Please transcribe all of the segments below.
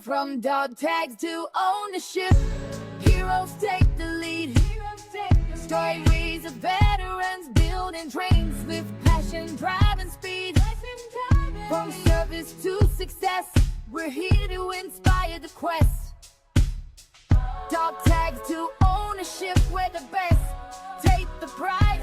From dog tags to ownership, heroes take the lead. Stories of veterans building dreams with passion, drive, and speed. From service to success, we're here to inspire the quest. Dog tags to ownership, we're the best. Take the prize.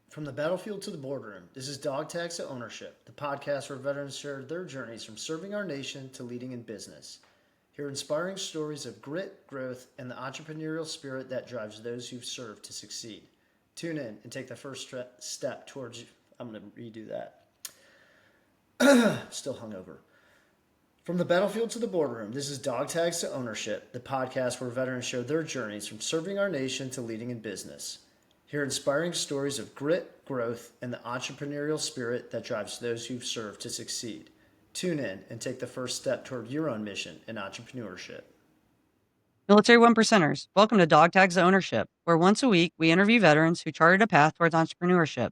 From the battlefield to the boardroom, this is DogTags to Ownership, the podcast where veterans share their journeys from serving our nation to leading in business. Hear inspiring stories of grit, growth, and the entrepreneurial spirit that drives those who've served to succeed. Tune in and take the first step towards... I'm going to redo that. Still hungover. From the battlefield to the boardroom, this is DogTags to Ownership, the podcast where veterans share their journeys from serving our nation to leading in business. Hear inspiring stories of grit, growth, and the entrepreneurial spirit that drives those who've served to succeed. Tune in and take the first step toward your own mission in entrepreneurship. Military One Percenters, welcome to DogTags to Ownership, where once a week we interview veterans who charted a path towards entrepreneurship.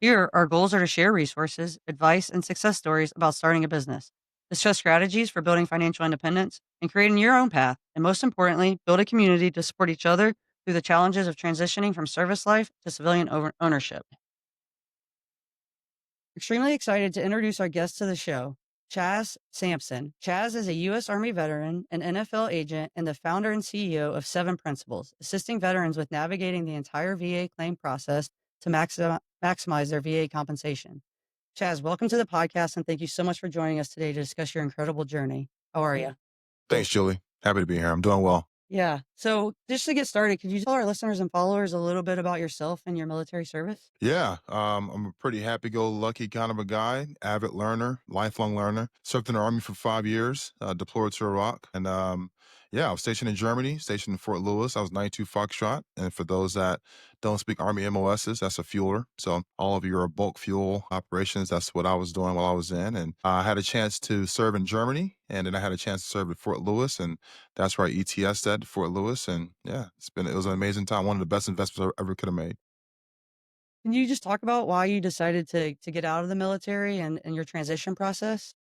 Here, our goals are to share resources, advice, and success stories about starting a business, discuss strategies for building financial independence, and creating your own path, and most importantly, build a community to support each other through the challenges of transitioning from service life to civilian ownership. Extremely excited to introduce our guest to the show, Chas Sampson. Chas is a U.S. Army veteran, an NFL agent, and the founder and CEO of 7 Principles, assisting veterans with navigating the entire VA claim process to maximize their VA compensation. Chas, welcome to the podcast, and thank you so much for joining us today to discuss your incredible journey. How are you? Thanks, Julie. Happy to be here. I'm doing well. Yeah. So just to get started, could you tell our listeners and followers a little bit about yourself and your military service? Yeah, I'm a pretty happy-go-lucky kind of a guy, avid learner, lifelong learner. Served in the Army for 5 years, deployed to Iraq. And yeah, I was stationed in Germany, stationed in Fort Lewis. I was 92 Foxtrot. And for those that don't speak Army MOSs, that's a fueler. So all of your bulk fuel operations, that's what I was doing while I was in. And I had a chance to serve in Germany. And then I had a chance to serve at Fort Lewis. And that's where I ETS'd at Fort Lewis. And yeah, it was an amazing time. One of the best investments I ever could have made. Can you just talk about why you decided to get out of the military and your transition process?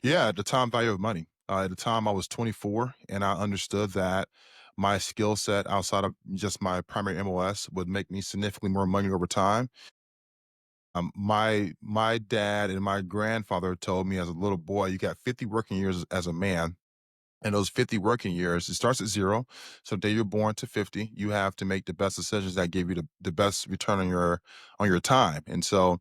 Yeah, at the time, value of money. At the time, I was 24, and I understood that my skill set outside of just my primary MOS would make me significantly more money over time. My dad and my grandfather told me as a little boy, you got 50 working years as a man. And those 50 working years, it starts at 0. So the day you're born to 50, you have to make the best decisions that give you the best return on your time. And so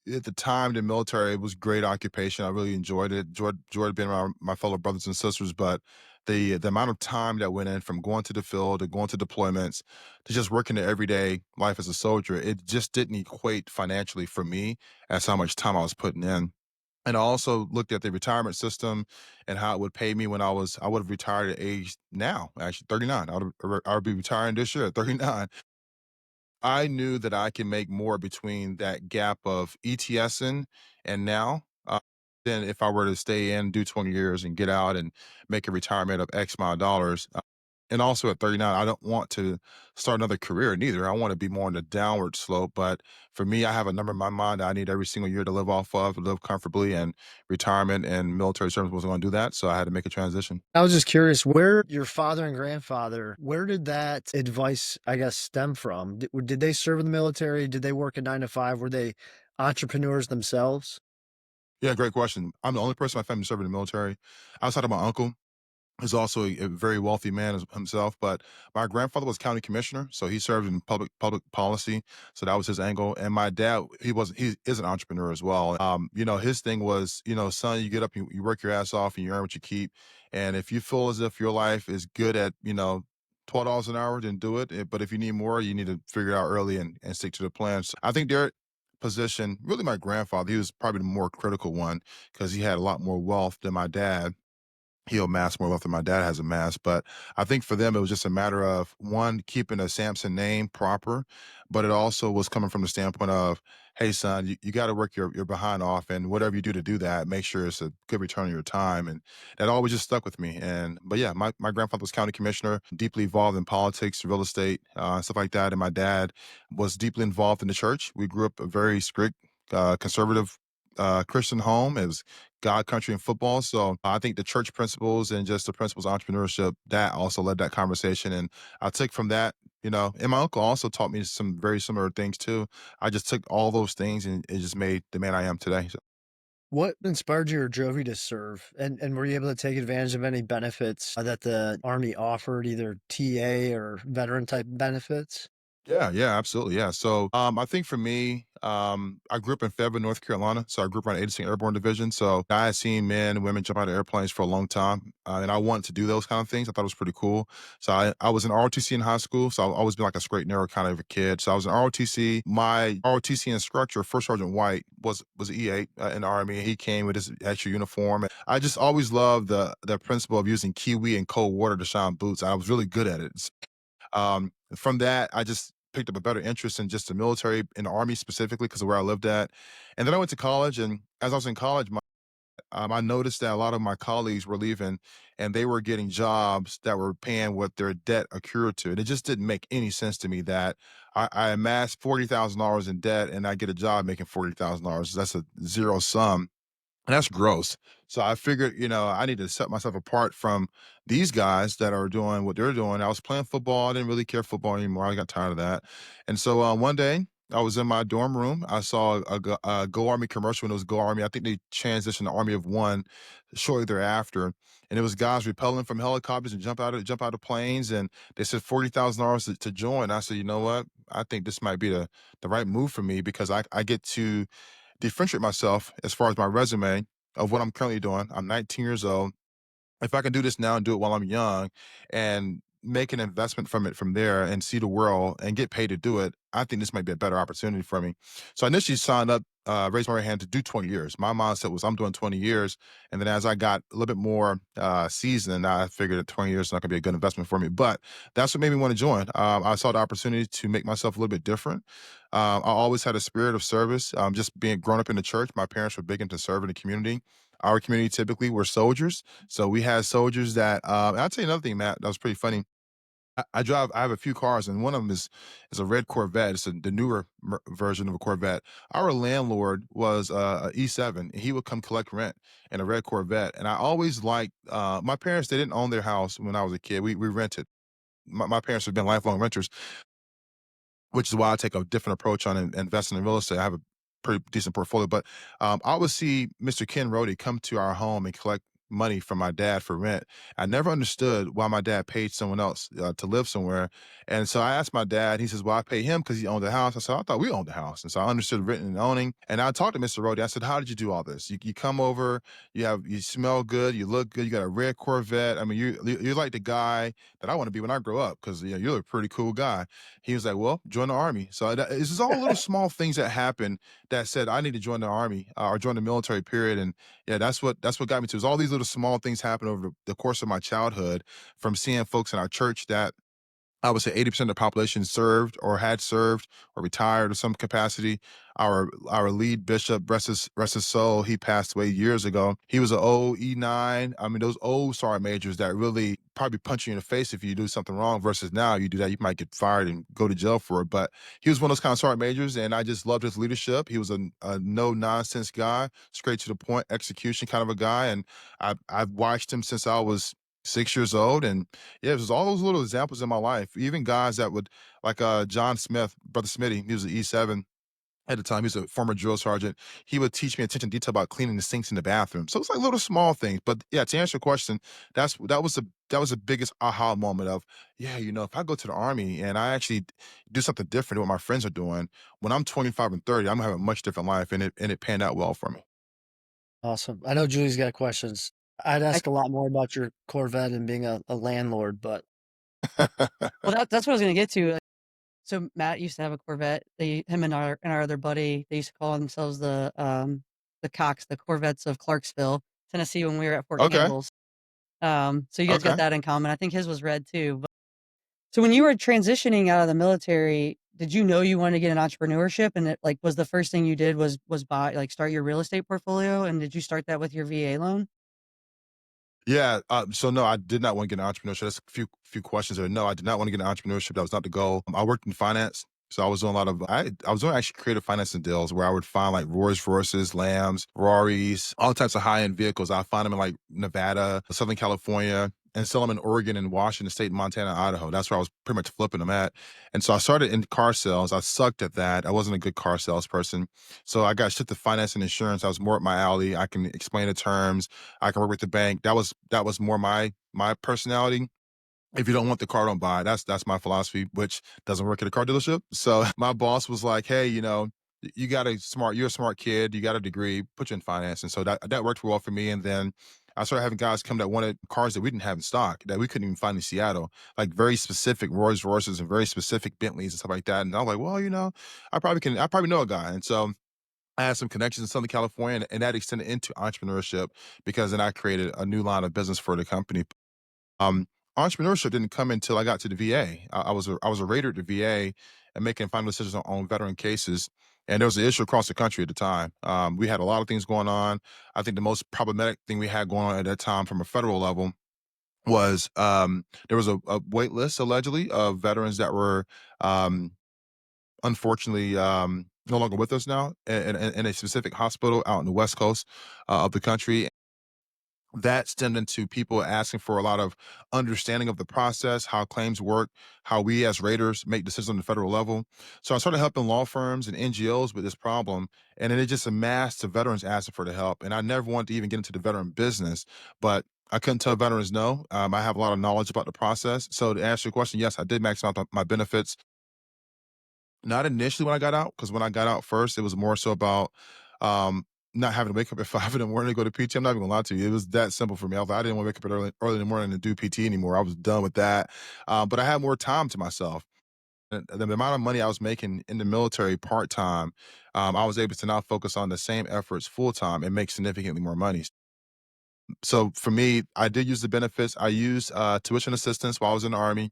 at the time, the military, it was great occupation. I really enjoyed it. Enjoyed being around my fellow brothers and sisters. But the amount of time that went in from going to the field to going to deployments to just working the everyday life as a soldier, it just didn't equate financially for me as how much time I was putting in. And I also looked at the retirement system and how it would pay me when I would have retired at age now, actually 39. I would be retiring this year at 39. I knew that I can make more between that gap of ETSing and now than if I were to stay in, do 20 years and get out and make a retirement of X amount of dollars. And also at 39, I don't want to start another career neither. I want to be more on the downward slope. But for me, I have a number in my mind that I need every single year to live off of, live comfortably, and retirement and military service wasn't going to do that. So I had to make a transition. I was just curious, where your father and grandfather, where did that advice, I guess, stem from? Did they serve in the military? Did they work a 9 to 5? Were they entrepreneurs themselves? Yeah, great question. I'm the only person in my family to serve in the military outside of my uncle. Is also a very wealthy man himself, but my grandfather was county commissioner, so he served in public policy. So that was his angle. And my dad, he is an entrepreneur as well. His thing was, son, you get up, you work your ass off, and you earn what you keep. And if you feel as if your life is good at, $12 an hour, then do it. But if you need more, you need to figure it out early and stick to the plan. So I think their position, really, my grandfather, he was probably the more critical one because he had a lot more wealth than my dad. He'll amass more wealth than my dad has amassed. But I think for them, it was just a matter of one, keeping the Sampson name proper, but it also was coming from the standpoint of, hey, son, you got to work your behind off, and whatever you do to do that, make sure it's a good return on your time. And that always just stuck with me. But yeah, my grandfather was county commissioner, deeply involved in politics, real estate, stuff like that. And my dad was deeply involved in the church. We grew up a very strict, conservative Christian home. It was God, country, and football. So I think the church principles and just the principles of entrepreneurship, that also led that conversation. And I took from that, and my uncle also taught me some very similar things too. I just took all those things and it just made the man I am today. So, What inspired you or drove you to serve? And were you able to take advantage of any benefits that the Army offered, either TA or veteran type benefits? yeah, absolutely. Yeah. So I think for me, I grew up in Fayetteville, North Carolina. So I grew up around 82nd Airborne Division. So I had seen men and women jump out of airplanes for a long time. And I wanted to do those kind of things. I thought it was pretty cool. So I was in ROTC in high school. So I've always been like a straight and narrow kind of a kid. So I was in ROTC. My ROTC instructor, First Sergeant White, was an E8 in the Army. He came with his extra uniform. And I just always loved the principle of using kiwi and cold water to shine boots. I was really good at it. From that, I just picked up a better interest in just the military, in the Army specifically, because of where I lived at. And then I went to college, and as I was in college, I noticed that a lot of my colleagues were leaving, and they were getting jobs that were paying what their debt accrued to. And it just didn't make any sense to me that I amassed $40,000 in debt, and I get a job making $40,000. That's a zero sum. And that's gross. So I figured, I need to set myself apart from these guys that are doing what they're doing. I was playing football. I didn't really care football anymore. I got tired of that. And so one day I was in my dorm room. I saw a Go Army commercial, and it was Go Army. I think they transitioned to Army of One shortly thereafter. And it was guys rappelling from helicopters and jump out of planes. And they said $40,000 to join. I said, you know what? I think this might be the right move for me, because I get to differentiate myself as far as my resume of what I'm currently doing. I'm 19 years old. If I can do this now and do it while I'm young and make an investment from it from there and see the world and get paid to do it, I think this might be a better opportunity for me. So I initially signed up, raised my right hand to do 20 years. My mindset was I'm doing 20 years. And then as I got a little bit more seasoned, I figured that 20 years is not going to be a good investment for me. But that's what made me want to join. I saw the opportunity to make myself a little bit different. I always had a spirit of service. Just being grown up in the church, my parents were big into serving the community. Our community typically were soldiers. So we had soldiers that, and I'll tell you another thing, Matt, that was pretty funny. I have a few cars, and one of them is a red Corvette. It's the newer version of a Corvette. Our landlord was a E7, and he would come collect rent in a red Corvette. And I always liked, my parents, they didn't own their house when I was a kid. We rented. My parents have been lifelong renters, which is why I take a different approach on investing in real estate. I have a pretty decent portfolio, but I would see Mr. Ken Rody come to our home and collect money from my dad for rent. I never understood why my dad paid someone else to live somewhere. And so I asked my dad, he says, well, I pay him because he owned the house. I said, I thought we owned the house. And so I understood renting and owning. And I talked to Mr. Rody. I said, how did you do all this? You come over, you smell good, you look good, you got a red Corvette. I mean, you're like the guy that I want to be when I grow up, because you're a pretty cool guy. He was like, well, join the Army. So it's just all little small things that happen that said I need to join the Army or join the military, period. And yeah, that's what got me to. Is all these little small things happen over the course of my childhood, from seeing folks in our church that I would say 80% of the population served or had served or retired in some capacity. Our lead bishop, rest his soul, he passed away years ago. He was an old E9. I mean, those old sergeant majors that really probably punch you in the face if you do something wrong, versus now you do that, you might get fired and go to jail for it. But he was one of those kind of sergeant majors, and I just loved his leadership. He was a no-nonsense guy, straight to the point, execution kind of a guy. And I've watched him since I was 6 years old. And yeah, it was all those little examples in my life. Even guys that would, like John Smith, Brother Smitty, he was an E7 at the time. He was a former drill sergeant. He would teach me attention to detail about cleaning the sinks in the bathroom. So it's like little small things. But yeah, to answer your question, that was the biggest aha moment of, yeah, if I go to the Army and I actually do something different than what my friends are doing, when I'm 25 and 30, I'm gonna have a much different life, and it panned out well for me. Awesome. I know Julie's got questions. I'd I, ask a lot more about your Corvette and being a landlord, but well, that's what I was going to get to. So Matt used to have a Corvette. Him and our other buddy, they used to call themselves the Cox, the Corvettes of Clarksville, Tennessee, when we were at Fort Okay. Campbell's. So you guys got Okay. that in common. I think his was red too. But so when you were transitioning out of the military, did you know you wanted to get in entrepreneurship? And it like was the first thing you did was buy like start your real estate portfolio? And did you start that with your VA loan? Yeah. So no, I did not want to get an entrepreneurship. That's a few questions there. No, I did not want to get an entrepreneurship. That was not the goal. I worked in finance. So I was doing a lot of I was doing actually creative financing deals where I would find like Rolls Royces, Lambs, Ferraris, all types of high end vehicles. I find them in like Nevada, Southern California, and sell them in Oregon and Washington State, Montana, Idaho. That's where I was pretty much flipping them at. And so I started in car sales. I sucked at that. I wasn't a good car salesperson. So I got shipped to finance and insurance. I was more at my alley. I can explain the terms. I can work with the bank. That was more my personality. If you don't want the car, don't buy it. That's my philosophy, which doesn't work at a car dealership. So my boss was like, "Hey, you got you're a smart kid. You got a degree. Put you in finance." And so that worked well for me. And then I started having guys come that wanted cars that we didn't have in stock that we couldn't even find in Seattle, like very specific Rolls Royces and very specific Bentleys and stuff like that. And I was like, well, I probably know a guy. And so I had some connections in Southern California, and that extended into entrepreneurship because then I created a new line of business for the company. Um, Entrepreneurship didn't come until I got to the VA. I was a rater at the VA and making final decisions on veteran cases. And there was an issue across the country at the time. We had a lot of things going on. I think the most problematic thing we had going on at that time from a federal level was there was a wait list allegedly of veterans that were um, unfortunately no longer with us now in a specific hospital out in the West Coast of the country. That stemmed into people asking for a lot of understanding of the process, how claims work, how we as raters make decisions on the federal level. So I started helping law firms and NGOs with this problem, and then it just amassed to veterans asking for the help. And I never wanted to even get into the veteran business, but I couldn't tell veterans no. I have a lot of knowledge about the process. So to answer your question, yes, I did max out my benefits. Not initially when I got out, because when I got out first, it was more so about um, not having to wake up at 5 in the morning to go to PT. I'm not even gonna lie to you. It was that simple for me. I didn't want to wake up at early in the morning to do PT anymore. I was done with that. But I had more time to myself. And the amount of money I was making in the military part time, I was able to now focus on the same efforts full time and make significantly more money. So for me, I did use the benefits. I used tuition assistance while I was in the Army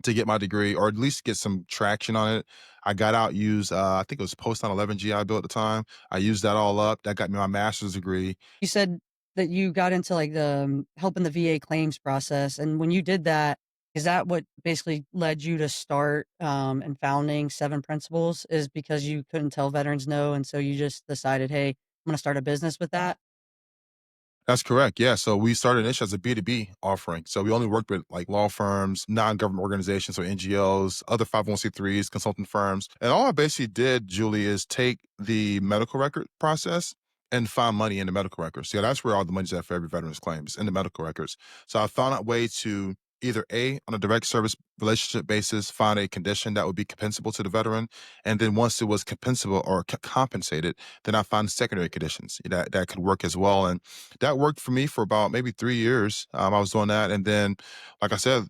to get my degree or at least get some traction on it. I got out, used, I think it was post 9/11 GI Bill at the time. I used that all up. That got me my master's degree. You said that you got into like the helping the VA claims process. And when you did that, is that what basically led you to start and founding Seven Principles? Is because you couldn't tell veterans no. And so you just decided, hey, I'm going to start a business with that? That's correct. Yeah. So we started initially as a B2B offering. So we only worked with like law firms, non-government organizations, so NGOs, other 501c3s, consulting firms. And all I basically did, Julie, is take the medical record process and find money in the medical records. Yeah, that's where all the money's at for every veteran's claims in the medical records. So I found a way to either A, on a direct service relationship basis, find a condition that would be compensable to the veteran. And then once it was compensable or compensated, then I found secondary conditions that could work as well. And that worked for me for about maybe 3 years. I was doing that, and then, like I said,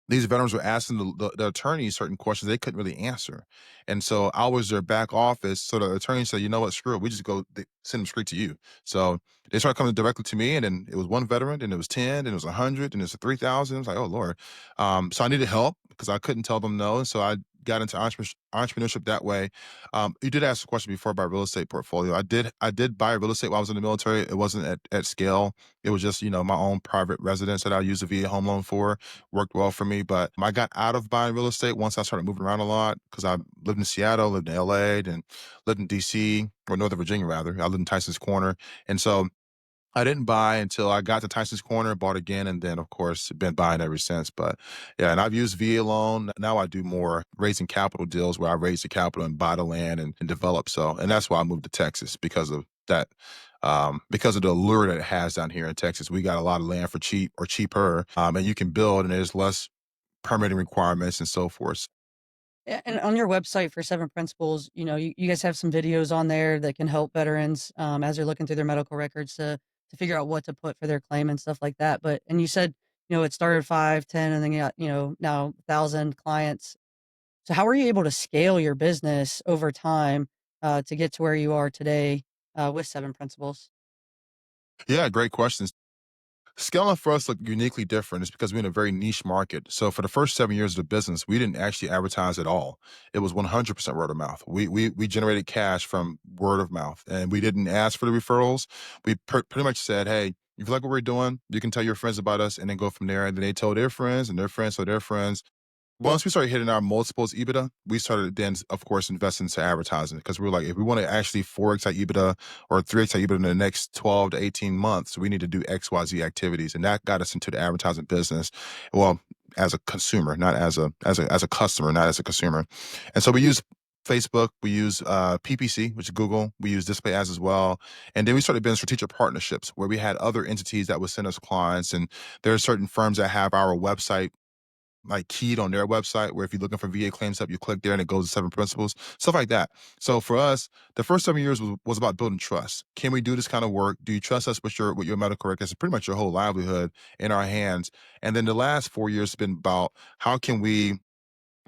these veterans were asking the attorneys certain questions they couldn't really answer. And so I was their back office. So the attorney said, you know what, screw it. We just they send them straight to you. So they started coming directly to me. And then it was one veteran, and it was 10, and it was 100, and it was 3,000. I was like, oh, Lord. So I needed help because I couldn't tell them no. And so I got into entrepreneurship that way. You did ask a question before about real estate portfolio. I did buy real estate while I was in the military. It wasn't at scale. It was just, my own private residence that I used a VA home loan for, worked well for me. But I got out of buying real estate once I started moving around a lot because I lived in Seattle, lived in LA, and lived in DC, or Northern Virginia, rather. I lived in Tyson's Corner. And so I didn't buy until I got to Tyson's Corner, bought again, and then, of course, been buying ever since. But yeah, and I've used VA loan. Now I do more raising capital deals where I raise the capital and buy the land and develop. So, and that's why I moved to Texas because of that. Because of the allure that it has down here in Texas, we got a lot of land for cheap or cheaper, and you can build, and there's less permitting requirements and so forth. And on your website for Seven Principles, you guys have some videos on there that can help veterans as they're looking through their medical records to figure out what to put for their claim and stuff like that. But and you said, it started 5, 10, and then you got, now 1,000 clients. So how are you able to scale your business over time to get to where you are today with Seven Principles? Yeah, great questions. Scaling for us looked uniquely different. It's because we're in a very niche market. So for the first 7 years of the business, we didn't actually advertise at all. It was 100% word of mouth. We generated cash from word of mouth, and we didn't ask for the referrals. We pretty much said, hey, if you like what we're doing, you can tell your friends about us, and then go from there. And then they told their friends, and their friends told their friends. Once we started hitting our multiples EBITDA, we started then, of course, investing into advertising, because we were like, if we want to actually 4x our EBITDA or 3x our EBITDA in the next 12 to 18 months, we need to do XYZ activities. And that got us into the advertising business. Well, as a consumer, not as a customer, not as a consumer. And so we use Facebook, we use PPC, which is Google, we use display ads as well. And then we started building strategic partnerships where we had other entities that would send us clients. And there are certain firms that have our website like keyed on their website, where if you're looking for VA claims up, you click there and it goes to 7 principles, stuff like that. So for us, the first 7 years was about building trust. Can we do this kind of work? Do you trust us with your medical records? Pretty much your whole livelihood in our hands. And then the last 4 years has been about how can we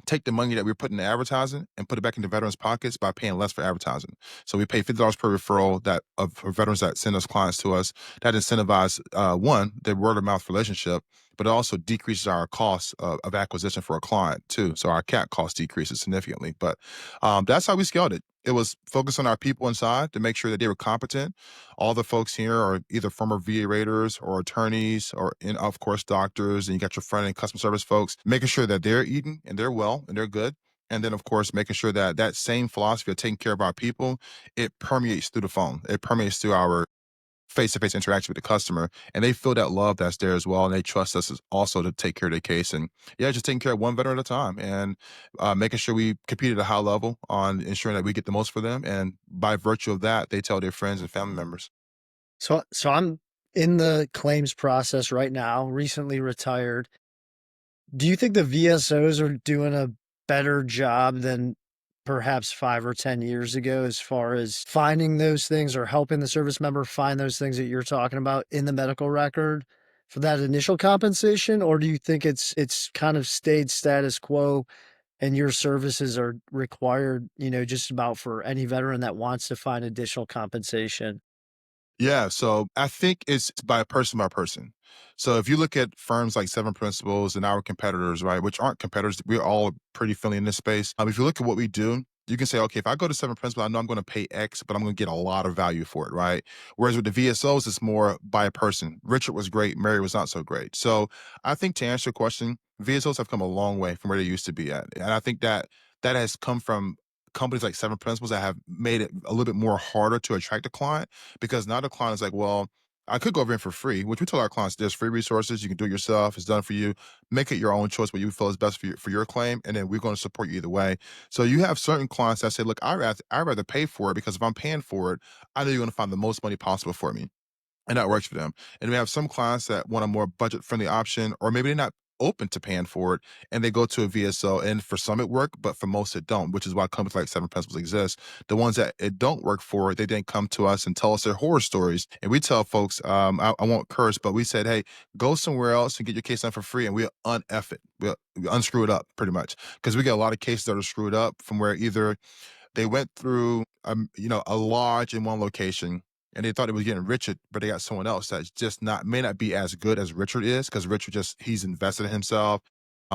take the money that we're putting in advertising and put it back into veterans' pockets by paying less for advertising. So we pay $50 per referral for veterans that send us clients to us. That incentivize one, the word of mouth relationship, but it also decreases our cost of acquisition for a client too. So our CAC cost decreases significantly. But that's how we scaled it. It was focused on our people inside to make sure that they were competent. All the folks here are either former VA raiders or attorneys or, of course, doctors. And you got your front end customer service folks, making sure that they're eating and they're well and they're good. And then, of course, making sure that that same philosophy of taking care of our people, it permeates through the phone. It permeates through our face-to-face interaction with the customer, and they feel that love that's there as well, and they trust us also to take care of their case. And yeah, just taking care of one veteran at a time, and making sure we compete at a high level on ensuring that we get the most for them. And by virtue of that, they tell their friends and family members. So I'm in the claims process right now, recently retired. Do you think the VSOs are doing a better job than perhaps 5 or 10 years ago as far as finding those things or helping the service member find those things that you're talking about in the medical record for that initial compensation? Or do you think it's kind of stayed status quo and your services are required, just about for any veteran that wants to find additional compensation? Yeah, so I think it's by person. So if you look at firms like 7 Principles and our competitors, right, which aren't competitors, we're all pretty friendly in this space. If you look at what we do, you can say, okay, if I go to 7 Principles, I know I'm going to pay X, but I'm going to get a lot of value for it, right? Whereas with the VSOs, it's more by a person. Richard was great, Mary was not so great. So I think to answer your question, VSOs have come a long way from where they used to be at. And I think that has come from companies like 7 Principles that have made it a little bit more harder to attract a client, because now the client is like, well, I could go over in for free, which we tell our clients, there's free resources. You can do it yourself. It's done for you. Make it your own choice, what you feel is best for your claim. And then we're going to support you either way. So you have certain clients that say, look, I'd rather pay for it, because if I'm paying for it, I know you're going to find the most money possible for me. And that works for them. And we have some clients that want a more budget-friendly option, or maybe they're not open to paying for it, and they go to a VSO. And for some it work, but for most it don't, which is why companies like 7 Principles exist. The ones that it don't work for, they then come to us and tell us their horror stories. And we tell folks, I won't curse, but we said, hey, go somewhere else and get your case done for free, and we'll un-F it. We unscrew it up pretty much. Because we get a lot of cases that are screwed up from where either they went through, a lodge in one location, and they thought they was getting Richard, but they got someone else that's just may not be as good as Richard is, because Richard he's invested in himself,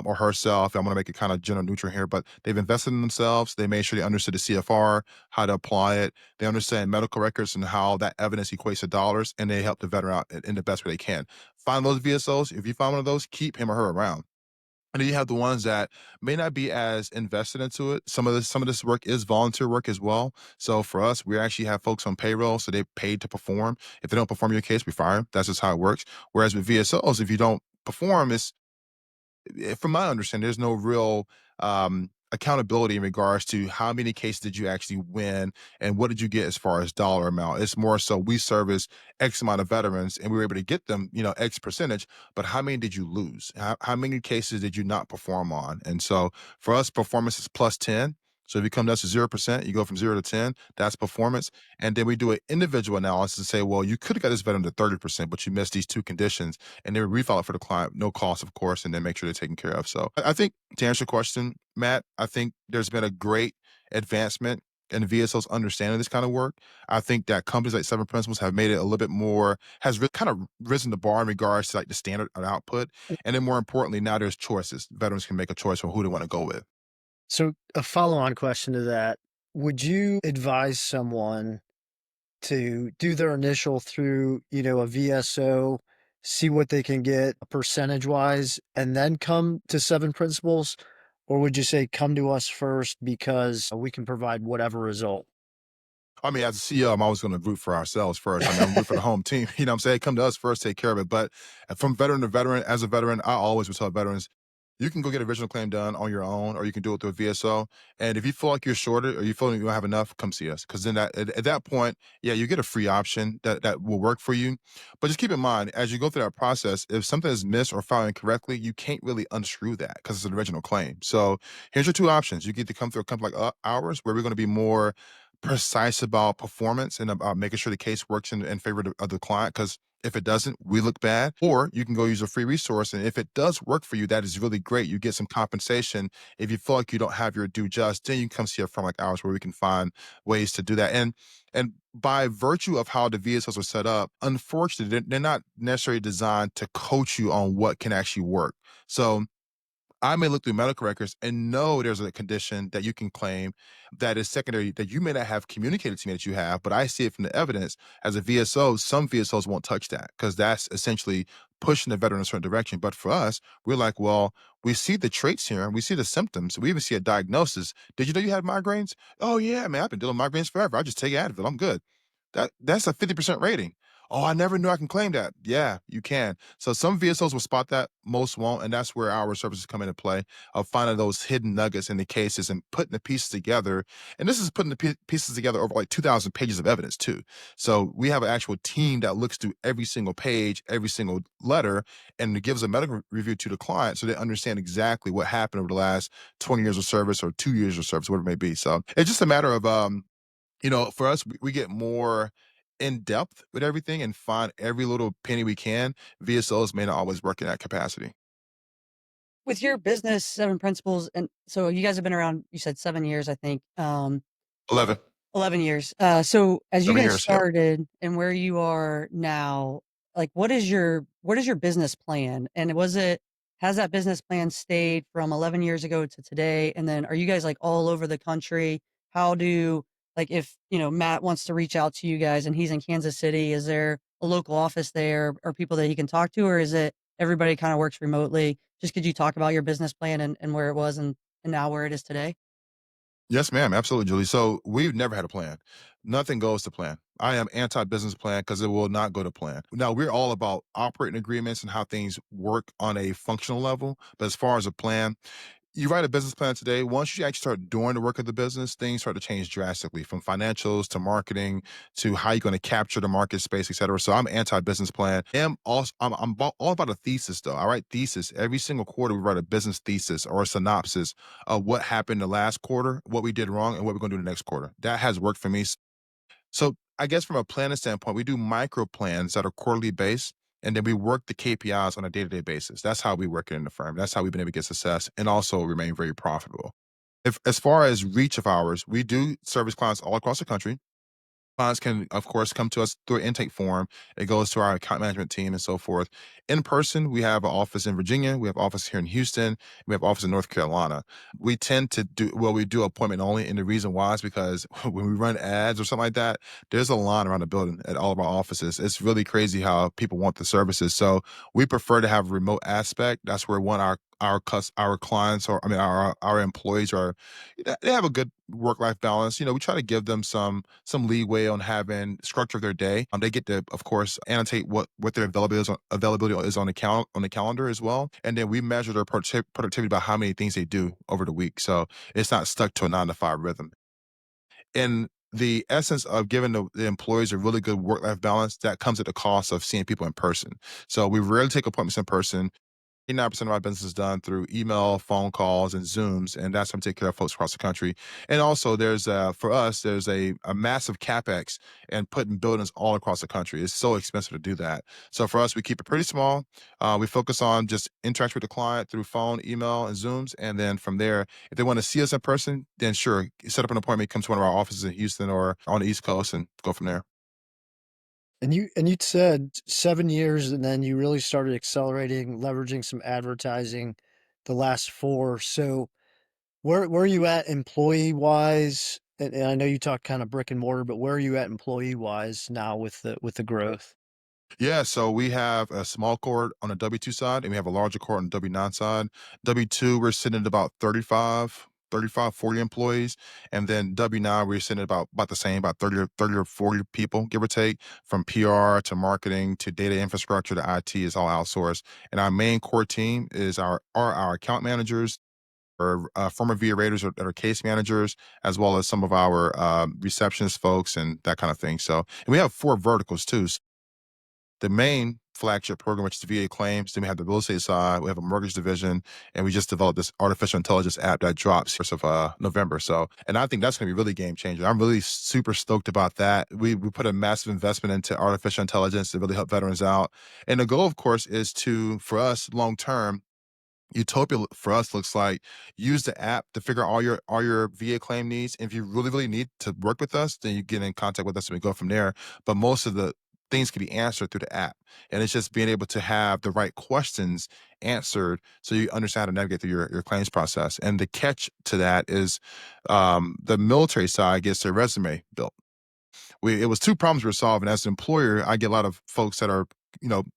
or herself. I'm going to make it kind of gender neutral here, but they've invested in themselves. They made sure they understood the CFR, how to apply it. They understand medical records and how that evidence equates to dollars, and they help the veteran out in the best way they can. Find those VSOs. If you find one of those, keep him or her around. And then you have the ones that may not be as invested into it. Some of this work is volunteer work as well. So for us, we actually have folks on payroll, so they paid to perform. If they don't perform your case, we fire them. That's just how it works. Whereas with VSOs, if you don't perform, from my understanding, there's no real accountability in regards to how many cases did you actually win and what did you get as far as dollar amount. It's more so we service X amount of veterans and we were able to get them, X percentage, but how many did you lose? How many cases did you not perform on? And so for us, performance is plus 10. So if you come to us to 0%, you go from 0 to 10, that's performance. And then we do an individual analysis and say, well, you could have got this veteran to 30%, but you missed these two conditions. And then we refile it for the client, no cost, of course, and then make sure they're taken care of. So I think to answer your question, Matt, I think there's been a great advancement and the VSOs understanding this kind of work, I think that companies like Seven Principles have made it a little bit more, has kind of risen the bar in regards to like the standard of output. And then more importantly, now there's choices. Veterans can make a choice on who they want to go with. So, a follow on question to that, would you advise someone to do their initial through, a VSO, see what they can get percentage wise, and then come to Seven Principles? Or would you say come to us first because we can provide whatever result? I mean, as a CEO, I'm always going to root for ourselves first. I mean, I'm root for the home team. You know what I'm saying? Come to us first, take care of it. But from veteran to veteran, as a veteran, I always would tell veterans, you can go get original claim done on your own, or you can do it through a VSO. And if you feel like you're shorted or you feel like you don't have enough, come see us. Because then at that point, yeah, you get a free option that will work for you. But just keep in mind, as you go through that process, if something is missed or filed incorrectly, you can't really unscrew that because it's an original claim. So here's your two options. You get to come through a company like ours, where we're going to be more precise about performance and about making sure the case works in favor of the client. Because if it doesn't, we look bad. Or you can go use a free resource. And if it does work for you, that is really great. You get some compensation. If you feel like you don't have your due just, then you can come see a firm like ours where we can find ways to do that. And by virtue of how the VSOs are set up, unfortunately, they're not necessarily designed to coach you on what can actually work. So I may look through medical records and know there's a condition that you can claim that is secondary that you may not have communicated to me that you have, but I see it from the evidence. As a VSO, some VSOs won't touch that because that's essentially pushing the veteran in a certain direction. But for us, we're like, well, we see the traits here and we see the symptoms. We even see a diagnosis. Did you know you had migraines? Oh yeah, man, I've been dealing with migraines forever. I just take Advil. I'm good. That's a 50% rating. Oh, I never knew I can claim that. Yeah, you can. So some VSOs will spot that, most won't, and that's where our services come into play of finding those hidden nuggets in the cases and putting the pieces together. And this is putting the pieces together over like 2,000 pages of evidence too. So we have an actual team that looks through every single page, every single letter, and it gives a medical review to the client so they understand exactly what happened over the last 20 years of service or 2 years of service, whatever it may be. So it's just a matter of for us, we get more in depth with everything and find every little penny we can. VSOs may not always work in that capacity. With your business, Seven Principles, and so you guys have been around, you said 7 years, I think. 11. 11 years. So as you 7 guys years, yep. started and where you are now, like what is your business plan? And has that business plan stayed from 11 years ago to today? And then are you guys like all over the country? How do like if, Matt wants to reach out to you guys and he's in Kansas City, is there a local office there or people that he can talk to, or is it everybody kind of works remotely? Just could you talk about your business plan and where it was and now where it is today? Yes, ma'am. Absolutely, Julie. So we've never had a plan. Nothing goes to plan. I am anti-business plan because it will not go to plan. Now we're all about operating agreements and how things work on a functional level. But as far as a plan, you write a business plan today. Once you actually start doing the work of the business, things start to change drastically from financials to marketing to how you're going to capture the market space, et cetera. So I'm anti-business plan. All about a thesis though. I write thesis every single quarter. We write a business thesis or a synopsis of what happened the last quarter, what we did wrong, and what we're going to do the next quarter. That has worked for me. So I guess from a planning standpoint, we do micro plans that are quarterly based, and then we work the KPIs on a day-to-day basis. That's how we work it in the firm. That's how we've been able to get success and also remain very profitable. If as far as reach of ours, we do service clients all across the country. Clients can, of course, come to us through an intake form. It goes to our account management team and so forth. In person, we have an office in Virginia. We have office here in Houston. We have office in North Carolina. We tend to we do appointment only. And the reason why is because when we run ads or something like that, there's a line around the building at all of our offices. It's really crazy how people want the services. So we prefer to have a remote aspect. That's where our clients or our employees are, they have a good work-life balance. We try to give them some leeway on having structure of their day. They get to, of course, annotate what their availability is on the calendar as well. And then we measure their productivity by how many things they do over the week. So it's not stuck to a 9 to 5 rhythm. And the essence of giving the employees a really good work-life balance, that comes at the cost of seeing people in person. So we rarely take appointments in person. 89% of my business is done through email, phone calls, and Zooms, and that's how I take care of folks across the country. And also, for us, there's a massive capex and putting buildings all across the country. It's so expensive to do that. So for us, we keep it pretty small. We focus on just interaction with the client through phone, email, and Zooms, and then from there, if they want to see us in person, then sure, set up an appointment, come to one of our offices in Houston or on the East Coast, and go from there. And you said 7 years, and then you really started accelerating, leveraging some advertising the last 4. So where are you at employee-wise? And I know you talked kind of brick and mortar, but where are you at employee-wise now with the growth? Yeah, so we have a small cohort on the W-2 side, and we have a larger cohort on the W-9 side. W-2, we're sitting at about 40 employees. And then W-9, we're sitting at about the same, about 30 or 40 people, give or take, from PR to marketing to data infrastructure to IT is all outsourced. And our main core team are our account managers, or former VA raters that are case managers, as well as some of our receptionist folks and that kind of thing. So, and we have 4 verticals too. The main flagship program, which is the VA claims. Then we have the real estate side. We have a mortgage division, and we just developed this artificial intelligence app that drops 1st of November. So, and I think that's going to be really game changer. I'm really super stoked about that. We put a massive investment into artificial intelligence to really help veterans out, and the goal, of course, is for us long term. Utopia for us looks like use the app to figure out all your VA claim needs. If you really need to work with us, then you get in contact with us and we go from there. But most of the things can be answered through the app, and it's just being able to have the right questions answered so you understand how to navigate through your claims process. And the catch to that is the military side gets their resume built. It was 2 problems we were solving. As an employer, I get a lot of folks that are,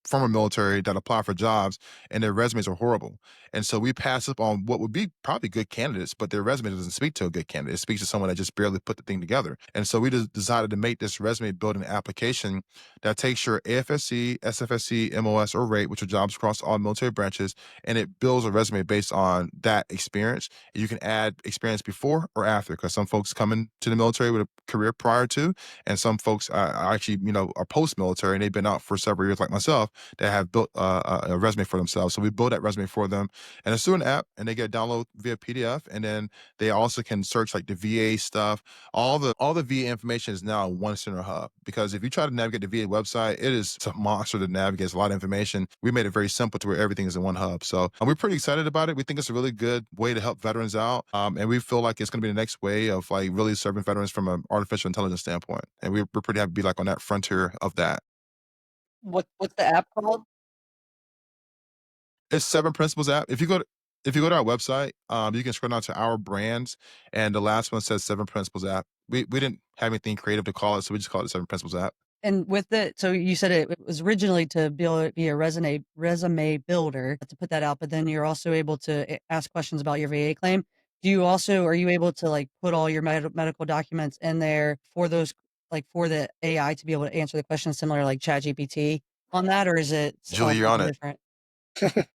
former military that apply for jobs and their resumes are horrible. And so we pass up on what would be probably good candidates, but their resume doesn't speak to a good candidate. It speaks to someone that just barely put the thing together. And so we just decided to make this resume building application that takes your AFSC, SFSC, MOS, or rate, which are jobs across all military branches, and it builds a resume based on that experience. You can add experience before or after, because some folks come into the military with a career prior to, and some folks are actually, are post-military and they've been out for several years, like myself, that have built a resume for themselves. So we build that resume for them, and it's through an app, and they get download via PDF, and then they also can search like the VA stuff. All the VA information is now in one center hub, because if you try to navigate the VA website, it's a monster to navigate. It's a lot of information. We made it very simple to where everything is in one hub. So we're pretty excited about it. We think it's a really good way to help veterans out, and we feel like it's going to be the next way of like really serving veterans from an artificial intelligence standpoint. And we're pretty happy to be like on that frontier of that. What's the app called? It's Seven Principles app. If you go to our website, you can scroll down to our brands, and the last one says Seven Principles app. We didn't have anything creative to call it, so we just called it Seven Principles app. And with it, so you said it was originally to be a resume builder to put that out, but then you're also able to ask questions about your VA claim. Are you able to like put all your medical documents in there for those, like for the AI to be able to answer the questions similar like ChatGPT on that, or is it Julie, you're on something it. different?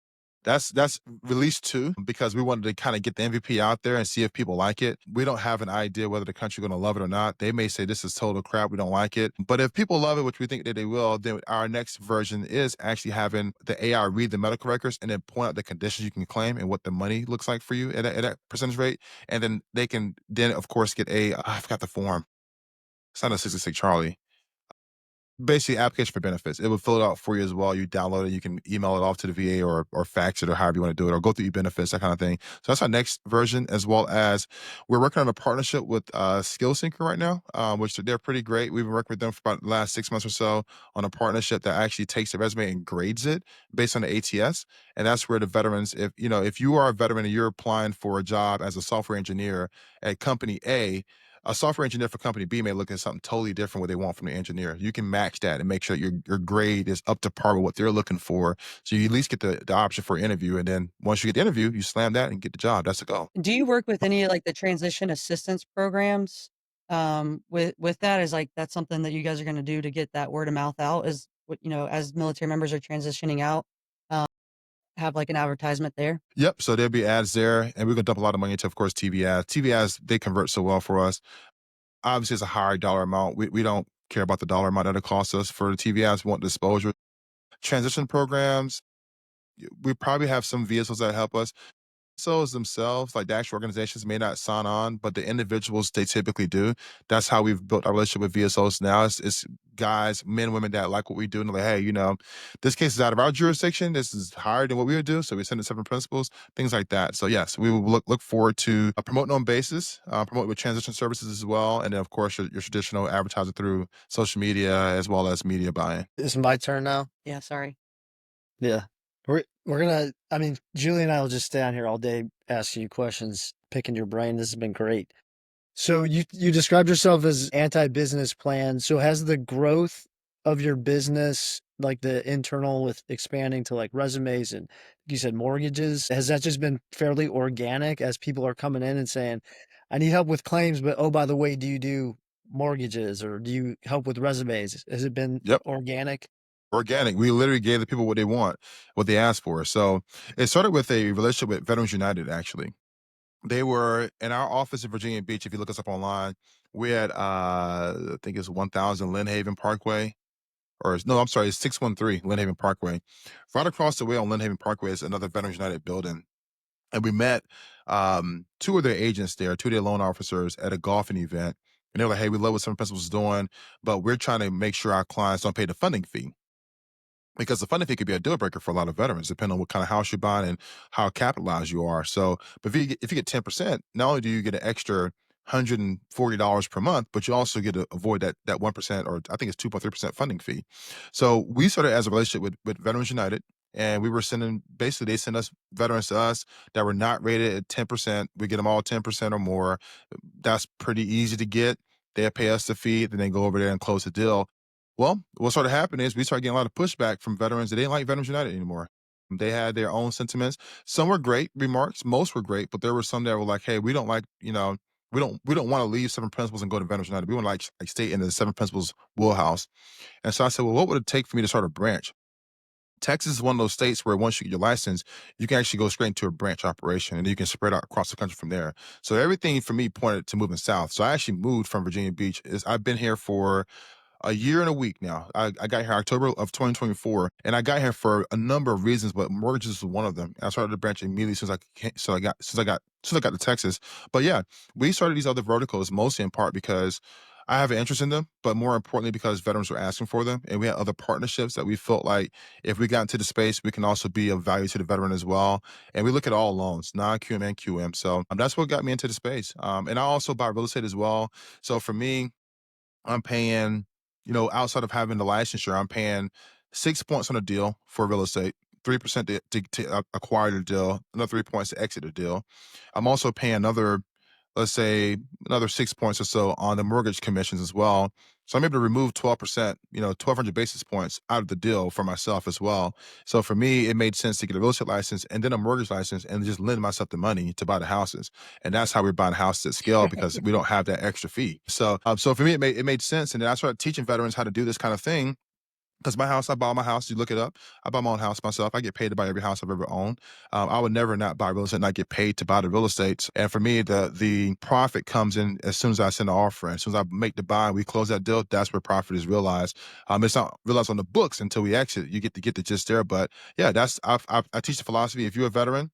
That's release 2, because we wanted to kind of get the MVP out there and see if people like it. We don't have an idea whether the country's going to love it or not. They may say this is total crap, we don't like it. But if people love it, which we think that they will, then our next version is actually having the AI read the medical records and then point out the conditions you can claim and what the money looks like for you at that percentage rate. And then they can of course, get I forgot the form. It's not a 66 Charlie. Basically, application for benefits. It will fill it out for you as well. You download it, you can email it off to the VA or fax it or however you want to do it, or go through e-benefits, that kind of thing. So that's our next version, as well as we're working on a partnership with Skill Syncer right now, which they're pretty great. We've been working with them for about the last 6 months or so on a partnership that actually takes the resume and grades it based on the ATS. And that's where the veterans, if you are a veteran and you're applying for a job as a software engineer at company A software engineer for company B may look at something totally different what they want from the engineer. You can match that and make sure your grade is up to par with what they're looking for. So you at least get the option for interview. And then once you get the interview, you slam that and get the job. That's the goal. Do you work with any like the transition assistance programs? With that, is like that's something that you guys are going to do to get that word of mouth out? Is what as military members are transitioning out, um, have like an advertisement there? Yep. So there'll be ads there, and we're gonna dump a lot of money into, of course, TV ads. TV ads, they convert so well for us. Obviously, it's a higher dollar amount. We don't care about the dollar amount that it costs us for the TV ads. We want the exposure. Transition programs, we probably have some VSOs that help us. VSOs themselves, like the actual organizations, may not sign on, but the individuals, they typically do. That's how we've built our relationship with VSOs now. It's guys, men, women that like what we do, and they're like, hey, this case is out of our jurisdiction. This is higher than what we would do, so we send it seven principals, things like that. So yes, we will look forward to promoting on basis, promote with transition services as well, and then of course your traditional advertising through social media as well as media buying. It's my turn now. Yeah, sorry. Yeah. We're gonna, I mean, Julie and I will just stay on here all day asking you questions, picking your brain. This has been great. So you described yourself as anti-business plan. So has the growth of your business, like the internal with expanding to like resumes and you said mortgages, has that just been fairly organic as people are coming in and saying, I need help with claims, but oh, by the way, do you do mortgages or do you help with resumes? Has it been Yep. organic? Organic. We literally gave the people what they want, what they asked for. So it started with a relationship with Veterans United, actually. They were in our office in Virginia Beach. If you look us up online, we had, I think it's 1000 Lynn Haven Parkway, or no, I'm sorry, it's 613 Lynn Haven Parkway. Right across the way on Lynn Haven Parkway is another Veterans United building. And we met two of their agents there, two of their loan officers at a golfing event. And they were like, hey, we love what some principals is doing, but we're trying to make sure our clients don't pay the funding fee, because the funding fee could be a deal breaker for a lot of veterans, depending on what kind of house you're buying and how capitalized you are. So, but if you get 10%, not only do you get an extra $140 per month, but you also get to avoid that 1%, or I think it's 2.3% funding fee. So we started as a relationship with Veterans United, and we were sending, basically they send us veterans to us that were not rated at 10%. We get them all 10% or more. That's pretty easy to get. They pay us the fee, then they go over there and close the deal. Well, what started happening is we started getting a lot of pushback from veterans that didn't like Veterans United anymore. They had their own sentiments. Some were great remarks, most were great, but there were some that were like, "Hey, we don't like, we don't want to leave Seven Principles and go to Veterans United. We want to like stay in the Seven Principles wheelhouse." And so I said, "Well, what would it take for me to start a branch?" Texas is one of those states where once you get your license, you can actually go straight into a branch operation and you can spread out across the country from there. So everything for me pointed to moving south. So I actually moved from Virginia Beach. I've been here for a year and a week now. I got here October of 2024, and I got here for a number of reasons, but mortgages was one of them. And I started the branch immediately since I got to Texas. But yeah, we started these other verticals mostly in part because I have an interest in them, but more importantly because veterans were asking for them, and we had other partnerships that we felt like if we got into the space, we can also be of value to the veteran as well. And we look at all loans, non-QM and QM. So that's what got me into the space. And I also buy real estate as well. So for me, I'm paying, outside of having the licensure, I'm paying 6 points on a deal for real estate, 3% to acquire the deal, another 3 points to exit the deal. I'm also paying let's say, another 6 points or so on the mortgage commissions as well. So I'm able to remove 12%, 1,200 basis points out of the deal for myself as well. So for me, it made sense to get a real estate license and then a mortgage license and just lend myself the money to buy the houses. And that's how we're buying houses at scale because we don't have that extra fee. So for me, it made sense. And then I started teaching veterans how to do this kind of thing. Because my house, I bought my house. You look it up. I buy my own house myself. I get paid to buy every house I've ever owned. I would never not buy real estate and not get paid to buy the real estate. And for me, the profit comes in as soon as I send the offer in. As soon as I make the buy and we close that deal, that's where profit is realized. It's not realized on the books until we exit. You get to get the gist there. But yeah, I teach the philosophy. If you're a veteran,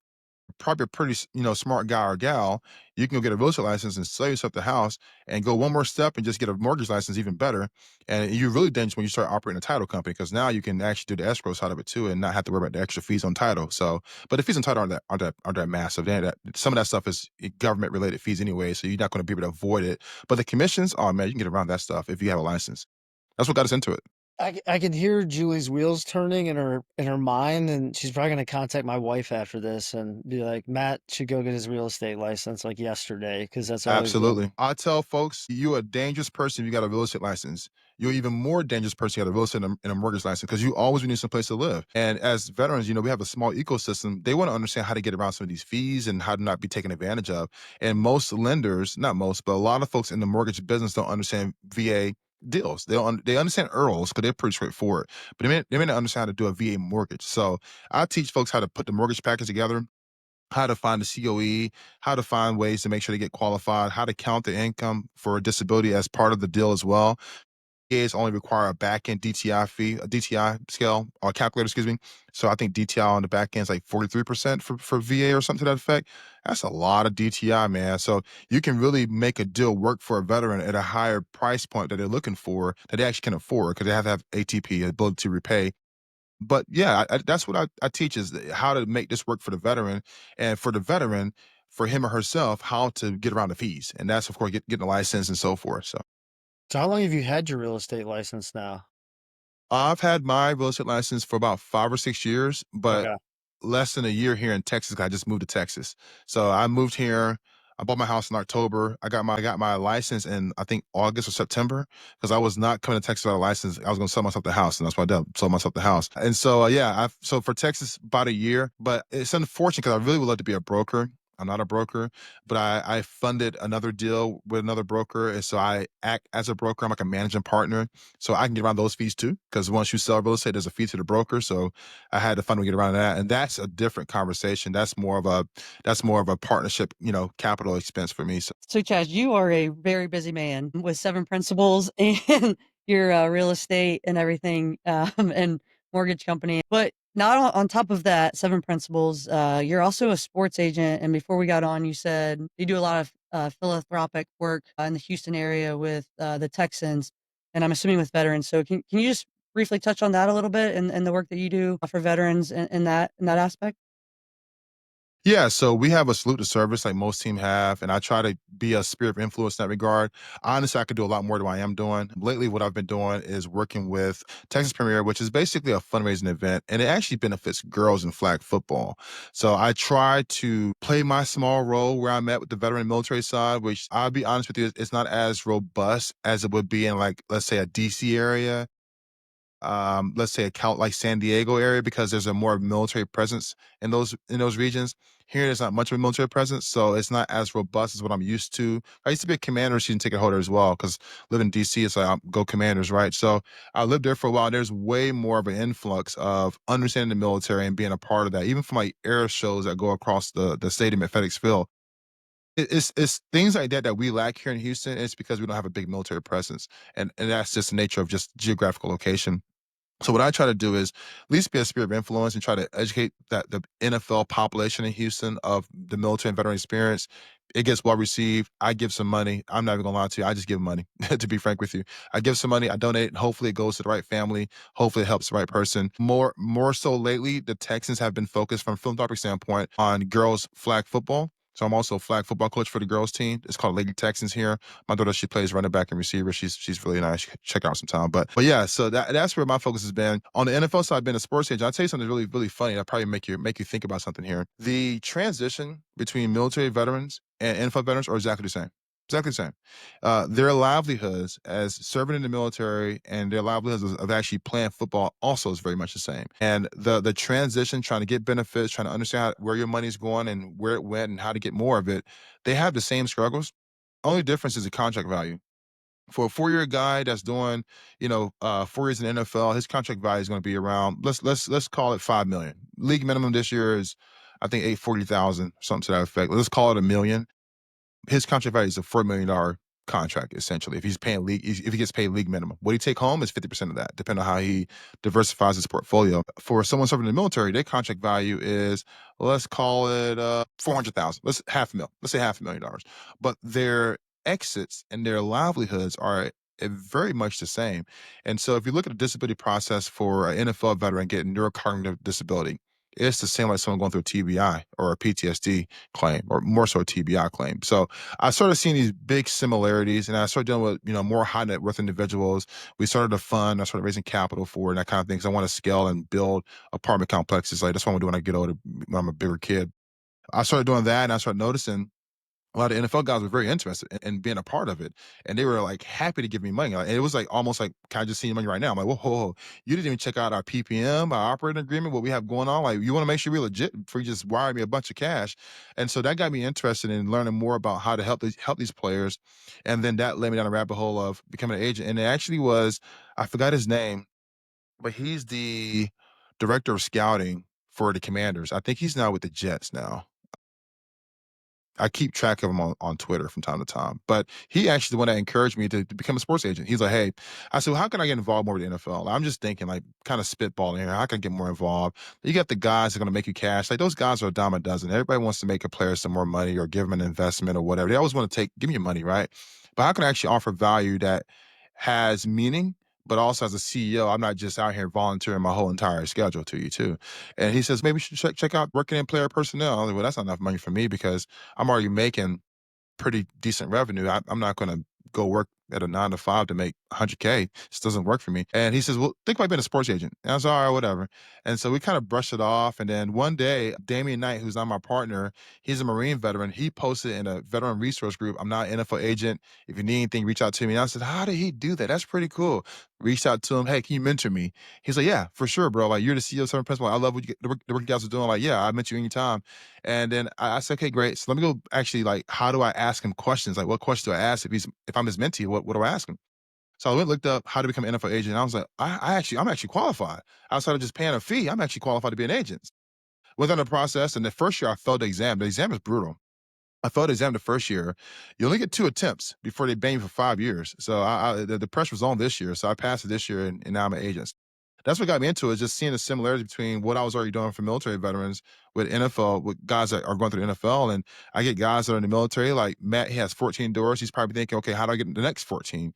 probably a pretty smart guy or gal, you can go get a real estate license and sell yourself the house and go one more step and just get a mortgage license, even better. And you're really dangerous when you start operating a title company, because now you can actually do the escrow side of it too and not have to worry about the extra fees on title. So, but the fees on title aren't that massive. Some of that stuff is government related fees anyway, so you're not going to be able to avoid it. But the commissions, oh man, you can get around that stuff if you have a license. That's what got us into it. I can hear Julie's wheels turning in her mind, and she's probably gonna contact my wife after this and be like, Matt should go get his real estate license like yesterday, because that's always Absolutely. I tell folks, you're a dangerous person if you got a real estate license. You're even more dangerous person if you got a real estate and a mortgage license, because you always need some place to live. And as veterans, we have a small ecosystem. They want to understand how to get around some of these fees and how to not be taken advantage of. And most lenders, not most, but a lot of folks in the mortgage business don't understand VA deals. They understand ERLs because they're pretty straightforward, but they may not understand how to do a VA mortgage. So I teach folks how to put the mortgage package together, how to find the COE, how to find ways to make sure they get qualified, how to count the income for disability as part of the deal as well. VAs only require a back-end DTI fee, a DTI scale or calculator, excuse me. So I think DTI on the back end is like 43% for VA or something to that effect. That's a lot of DTI, man. So you can really make a deal work for a veteran at a higher price point that they're looking for that they actually can afford because they have to have ATP, ability to repay. But yeah, that's what I teach is how to make this work for the veteran, and for the veteran, for him or herself, how to get around the fees. And that's, of course, getting a license and so forth. So So how long have you had your real estate license now? I've had my real estate license for about 5 or 6 years, but Okay. less than a year here in Texas. 'Cause I just moved to Texas. So I moved here. I bought my house in October. I got my license in I think August or September because I was not coming to Texas without a license. I was going to sell myself the house, and that's what I did. Sold myself the house. And so yeah, so for Texas about a year, but it's unfortunate because I really would love to be a broker. I'm not a broker, but I funded another deal with another broker, and so I act as a broker. I'm like a managing partner, so I can get around those fees too. Because once you sell real estate, there's a fee to the broker. So I had to find a way to get around that, and that's a different conversation. That's more of a partnership, capital expense for me. So, Chaz, you are a very busy man with seven principals and your real estate and everything, and mortgage company. But not on top of that, seven principals, you're also a sports agent. And before we got on, you said you do a lot of philanthropic work in the Houston area with the Texans, and I'm assuming with veterans. So, can you just briefly touch on that a little bit and the work that you do for veterans in that aspect? Yeah, so we have a salute to service like most team have, and I try to be a spirit of influence in that regard. Honestly, I could do a lot more than what I am doing. Lately, what I've been doing is working with Texas Premier, which is basically a fundraising event, and it actually benefits girls in flag football. So I try to play my small role where I'm at with the veteran and military side, which I'll be honest with you, it's not as robust as it would be in like, let's say a DC area, let's say a count like San Diego area because there's a more military presence in those regions. Here, there's not much of a military presence, so it's not as robust as what I'm used to. I used to be a commander season ticket holder as well because living in DC, it's like go Commanders, right? So I lived there for a while. There's way more of an influx of understanding the military and being a part of that, even from my air shows that go across the stadium at FedEx Field. It's things like that that we lack here in Houston. It's because we don't have a big military presence, and that's just the nature of just geographical location. So what I try to do is at least be a spirit of influence and try to educate that the NFL population in Houston of the military and veteran experience. It gets well received. I give some money. I'm not even gonna lie to you. I just give money, to be frank with you. I give some money, I donate, and hopefully it goes to the right family. Hopefully it helps the right person. More so lately, the Texans have been focused from a philanthropic standpoint on girls flag football. So I'm also a flag football coach for the girls team. It's called Lady Texans here. My daughter, she plays running back and receiver. She's really nice. You should check her out sometime. But yeah, so that's where my focus has been. On the NFL side, being a sports agent, I'll tell you something really, really funny. That'll probably make you think about something here. The transition between military veterans and NFL veterans are exactly the same. Exactly the same. Their livelihoods as serving in the military and their livelihoods of actually playing football also is very much the same. And the transition, trying to get benefits, trying to understand where your money's going and where it went and how to get more of it, they have the same struggles. Only difference is the contract value. For a 4-year guy that's doing, 4 years in the NFL, his contract value is going to be around let's call it 5 million. League minimum this year is, I think, 840,000, something to that effect. Let's call it a million. His contract value is a $4 million contract, essentially. If he gets paid league minimum, what he take home is 50% of that, depending on how he diversifies his portfolio. For someone serving in the military, their contract value is, let's call it 400,000. Let's half a mil. Let's say $500,000. But their exits and their livelihoods are very much the same. And so if you look at the disability process for an NFL veteran getting neurocognitive disability, it's the same like someone going through a TBI or a PTSD claim, or more so a TBI claim. So I started seeing these big similarities, and I started dealing with more high net worth individuals. We started a fund. I started raising capital for it and that kind of thing because I want to scale and build apartment complexes. Like that's what I want to do when I get older, when I'm a bigger kid. I started doing that, and I started noticing a lot of NFL guys were very interested in being a part of it, and they were like happy to give me money. Like, and it was like almost like, "Can I just see your money right now?" I'm like, "Whoa, whoa, whoa. You didn't even check out our PPM, our operating agreement, what we have going on. Like, you want to make sure we're legit before you just wire me a bunch of cash." And so that got me interested in learning more about how to help these players, and then that led me down a rabbit hole of becoming an agent. And it actually was, I forgot his name, but he's the director of scouting for the Commanders. I think he's now with the Jets now. I keep track of him on Twitter from time to time. But he actually the one that encouraged me to become a sports agent. He's like, hey, I said, well, how can I get involved more with the NFL? I'm just thinking, like, kind of spitballing here. How can I get more involved? You got the guys that are going to make you cash. Like, those guys are a dime a dozen. Everybody wants to make a player some more money or give them an investment or whatever. They always want to give me your money, right? But how can I actually offer value that has meaning, but also as a CEO, I'm not just out here volunteering my whole entire schedule to you too. And he says, maybe you should check out working in player personnel. I'm like, well, that's not enough money for me because I'm already making pretty decent revenue. I'm not going to go work at a 9 to 5 to make 100K. This doesn't work for me. And he says, well, think about being a sports agent. And I was all right, whatever. And so we kind of brushed it off. And then one day, Damian Knight, who's not my partner, he's a Marine veteran. He posted in a veteran resource group, I'm not an NFL agent. If you need anything, reach out to me. And I said, how did he do that? That's pretty cool. Reached out to him. Hey, can you mentor me? He's like, yeah, for sure, bro. Like, you're the CEO of Southern Principal. I love what the work you guys are doing. Like, yeah, I met you anytime. And then I said, okay, great. So let me go actually, like, how do I ask him questions? Like, what questions do I ask if I'm his mentee? What do I ask him? So I went and looked up how to become an NFL agent. And I was like, I'm actually qualified. Outside of just paying a fee, I'm actually qualified to be an agent. Went on the process, and the first year I failed the exam. The exam is brutal. I failed the exam the first year. You only get 2 attempts before they ban you for 5 years. So the pressure was on this year. So I passed it this year, and now I'm an agent. That's what got me into it, just seeing the similarity between what I was already doing for military veterans with NFL, with guys that are going through the NFL. And I get guys that are in the military, like Matt, he has 14 doors. He's probably thinking, okay, how do I get the next 14?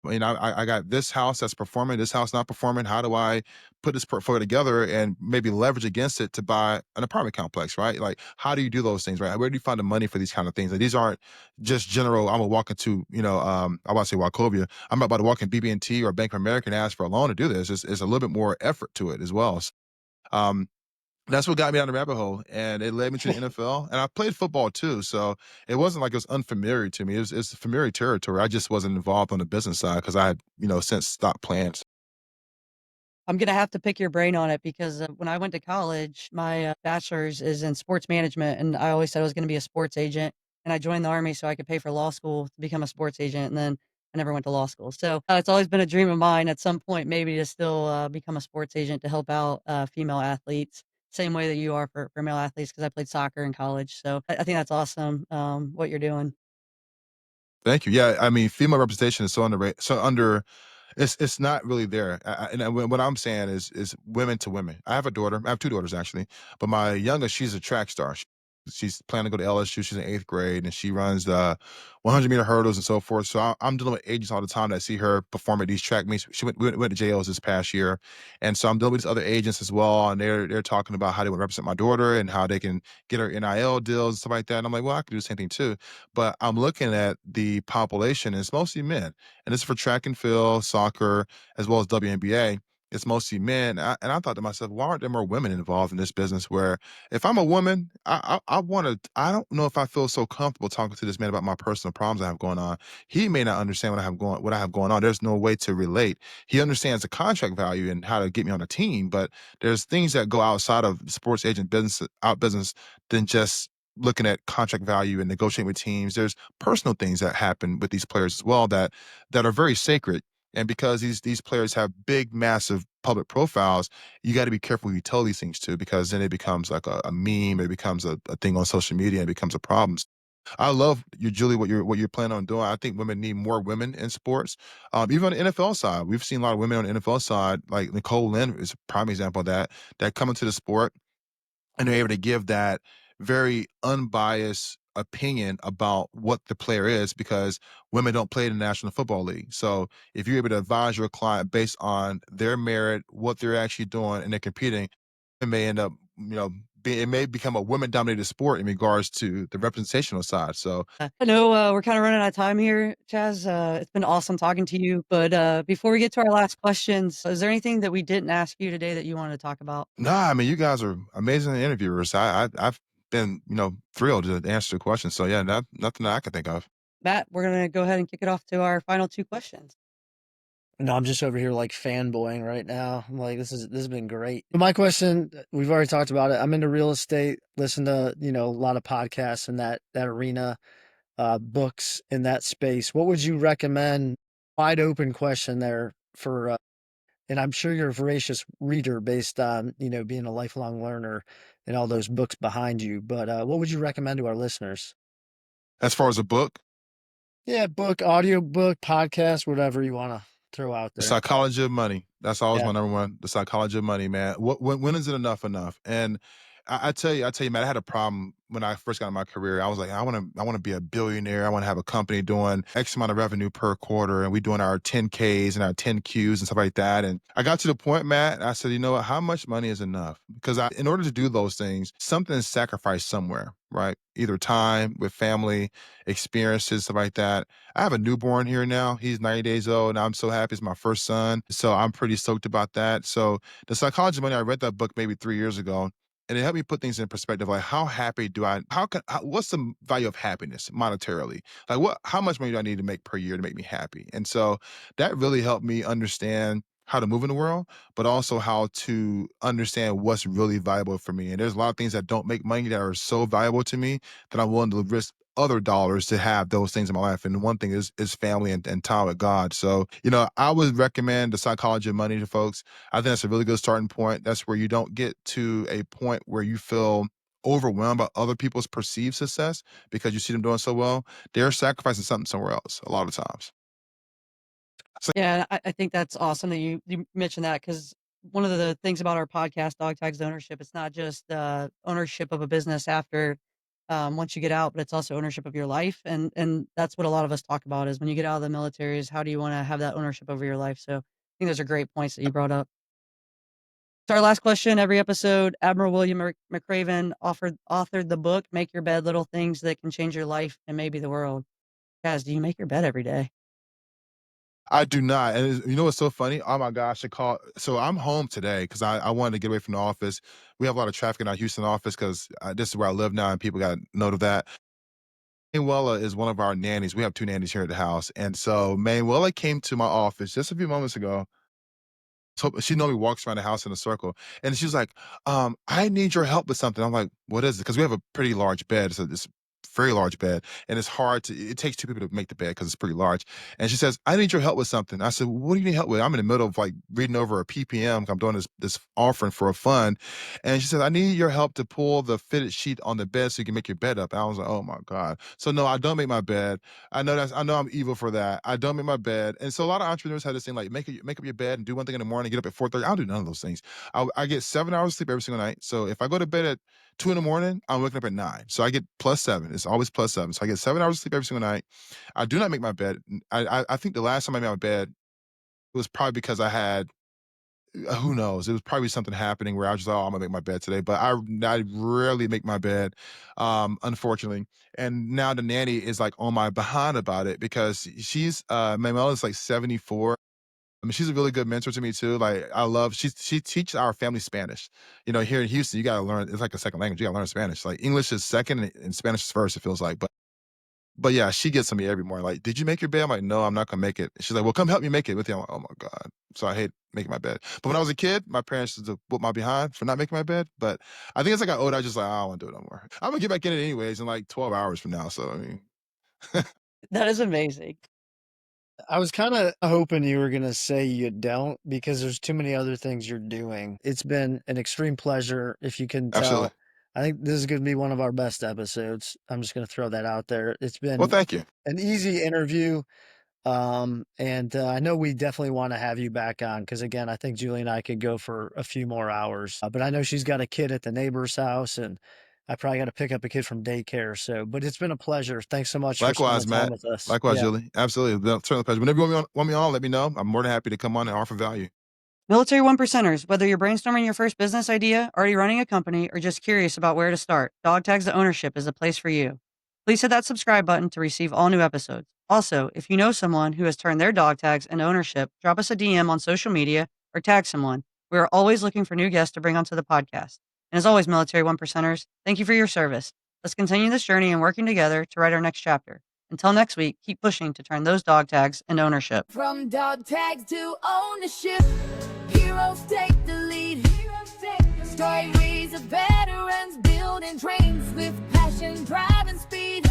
I got this house that's performing, this house not performing. How do I put this portfolio together and maybe leverage against it to buy an apartment complex, right? Like, how do you do those things, right? Where do you find the money for these kind of things? Like, these aren't just general. I'm gonna walk into, I want to say Wachovia. I'm not about to walk in BB&T or Bank of America and ask for a loan to do this. It's a little bit more effort to it as well. So, um, that's what got me down the rabbit hole, and it led me to the NFL. And I played football too, so it wasn't like it was unfamiliar to me. It's familiar territory. I just wasn't involved on the business side because I had, since stopped playing. I'm gonna have to pick your brain on it because when I went to college, my bachelor's is in sports management, and I always said I was gonna be a sports agent. And I joined the army so I could pay for law school to become a sports agent, and then I never went to law school. So it's always been a dream of mine at some point, maybe to still become a sports agent to help out female athletes, same way that you are for male athletes, because I played soccer in college. So I think that's awesome what you're doing. Thank you. Yeah, I mean, female representation is so underrated, so under. It's not really there. What I'm saying is women to women. I have a daughter. I have 2 daughters actually, but my youngest, she's a track star. She's planning to go to LSU. She's in 8th grade, and she runs the 100-meter hurdles and so forth. So I'm dealing with agents all the time that see her perform at these track meets. We went to JOs this past year, and so I'm dealing with these other agents as well, and they're talking about how they would represent my daughter and how they can get her NIL deals and stuff like that. And I'm like, well, I could do the same thing too, but I'm looking at the population, and it's mostly men, and this is for track and field, soccer, as well as WNBA. It's mostly men. And I thought to myself, why aren't there more women involved in this business? Where if I'm a woman, I want to. I don't know if I feel so comfortable talking to this man about my personal problems I have going on. He may not understand what I have going on. There's no way to relate. He understands the contract value and how to get me on a team, but there's things that go outside of sports agent business than just looking at contract value and negotiating with teams. There's personal things that happen with these players as well that are very sacred. And because these players have big, massive public profiles, you got to be careful who you tell these things to, because then it becomes like a meme, it becomes a thing on social media, and it becomes a problem. I love you, Julie, what you're planning on doing. I think women need more women in sports. Even on the NFL side, we've seen a lot of women on the NFL side, like Nicole Lynn is a prime example of that come into the sport and they're able to give that very unbiased opinion about what the player is, because women don't play in the National Football League. So if you're able to advise your client based on their merit, what they're actually doing, and they're competing, it may end up, it may become a women-dominated sport in regards to the representational side. So I know we're kind of running out of time here, Chaz. It's been awesome talking to you. But before we get to our last questions, is there anything that we didn't ask you today that you wanted to talk about? nah, I mean, you guys are amazing interviewers. I've been, thrilled to answer the questions. So yeah, nothing that I can think of. Matt, we're going to go ahead and kick it off to our final 2 questions. No, I'm just over here like fanboying right now. I'm like, this has been great. But my question, we've already talked about it. I'm into real estate, listen to, a lot of podcasts in that arena, books in that space. What would you recommend? Wide open question there for, and I'm sure you're a voracious reader based on, being a lifelong learner and all those books behind you. But what would you recommend to our listeners? As far as a book, Yeah, book, audio book, podcast, whatever you want to throw out The there. Psychology of Money. That's always Yeah. my number one. The Psychology of Money, man. When is it enough? And I tell you, man. I had a problem when I first got in my career. I was like, I want to be a billionaire. I want to have a company doing X amount of revenue per quarter, and we doing our 10Ks and our 10Qs and stuff like that. And I got to the point, Matt. I said, you know what? How much money is enough? Because in order to do those things, something is sacrificed somewhere, right? Either time with family, experiences, stuff like that. I have a newborn here now. He's 90 days old, and I'm so happy. It's my first son. So I'm pretty stoked about that. So The Psychology of Money, I read that book maybe 3 years ago, and it helped me put things in perspective. Like, how happy do I, what's the value of happiness monetarily? Like, how much money do I need to make per year to make me happy? And so that really helped me understand how to move in the world, but also how to understand what's really valuable for me. And there's a lot of things that don't make money that are so valuable to me that I'm willing to risk other dollars to have those things in my life. And one thing is family and time with God. So, I would recommend The Psychology of Money to folks. I think that's a really good starting point. That's where you don't get to a point where you feel overwhelmed by other people's perceived success because you see them doing so well. They're sacrificing something somewhere else a lot of times. Yeah, I think that's awesome that you mentioned that, because one of the things about our podcast, Dog Tags Ownership, it's not just ownership of a business after once you get out, but it's also ownership of your life. And that's what a lot of us talk about is when you get out of the military is how do you want to have that ownership over your life? So I think those are great points that you brought up. So our last question every episode, Admiral William McRaven authored the book, Make Your Bed, Little Things That Can Change Your Life and Maybe the World. Guys, do you make your bed every day? I do not. And you know what's so funny? Oh my gosh, so I'm home today because I wanted to get away from the office. We have a lot of traffic in our Houston office because this is where I live now and people got note of that. Manuela is one of our nannies. We have 2 nannies here at the house. And so Manuela came to my office just a few moments ago. So she normally walks around the house in a circle. And she was like, I need your help with something. I'm like, what is it? Because we have a pretty large bed. So this very large bed. And it takes 2 people to make the bed because it's pretty large. And she says, I need your help with something. I said, what do you need help with? I'm in the middle of like reading over a PPM. I'm doing this offering for a fund. And she said, I need your help to pull the fitted sheet on the bed so you can make your bed up. And I was like, oh my God. So no, I don't make my bed. I know I'm evil for that. I don't make my bed. And so a lot of entrepreneurs have this thing like make up your bed and do one thing in the morning, get up at 4:30. I don't do none of those things. I get 7 hours of sleep every single night. So if I go to bed at 2 in the morning, I'm waking up at 9. So I get +7. It's always +7. So I get 7 hours of sleep every single night. I do not make my bed. I think the last time I made my bed was probably because I had who knows? It was probably something happening where I was just, oh, I'm gonna make my bed today. But I rarely make my bed, unfortunately. And now the nanny is like on my behind about it because she's Manuela is like 74. I mean, she's a really good mentor to me too. Like she teaches our family Spanish. Here in Houston, you gotta learn, it's like a second language. You gotta learn Spanish. Like English is second and Spanish is first, it feels like. But yeah, she gets on me every morning. Like, did you make your bed? I'm like, no, I'm not gonna make it. She's like, well, come help me make it with you. I'm like, oh my God. So I hate making my bed. But when I was a kid, my parents used to whoop my behind for not making my bed. But I think as I got older, I just like, I don't want to do it no more. I'm gonna get back in it anyways in like 12 hours from now. So I mean, That is amazing. I was kind of hoping you were going to say you don't because there's too many other things you're doing. It's been an extreme pleasure, if you can absolutely. tell. I think this is going to be one of our best episodes. I'm just going to throw that out there. It's Well, been thank you. an easy interview. And I know we definitely want to have you back on because, again, I think Julie and I could go for a few more hours. But I know she's got a kid at the neighbor's house, and I probably got to pick up a kid from daycare. So, but it's been a pleasure. Thanks so much for Likewise, spending time Matt. with us. Likewise, Yeah. Julie. Absolutely. It's been certainly a pleasure. Whenever you want me on, let me know. I'm more than happy to come on and offer value. Military One Percenters, whether you're brainstorming your first business idea, already running a company, or just curious about where to start, Dog Tags the Ownership is the place for you. Please hit that subscribe button to receive all new episodes. Also, if you know someone who has turned their dog tags into ownership, drop us a DM on social media or tag someone. We are always looking for new guests to bring onto the podcast. And as always, Military One Percenters, thank you for your service. Let's continue this journey and working together to write our next chapter. Until next week, keep pushing to turn those dog tags into ownership. From dog tags to ownership, heroes take the lead. Stories of veterans building trains with passion, drive, and speed.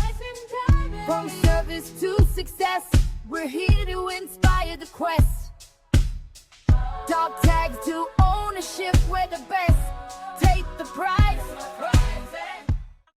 From service to success, we're here to inspire the quest. Dog tags to ownership, we're the best. Take the prize.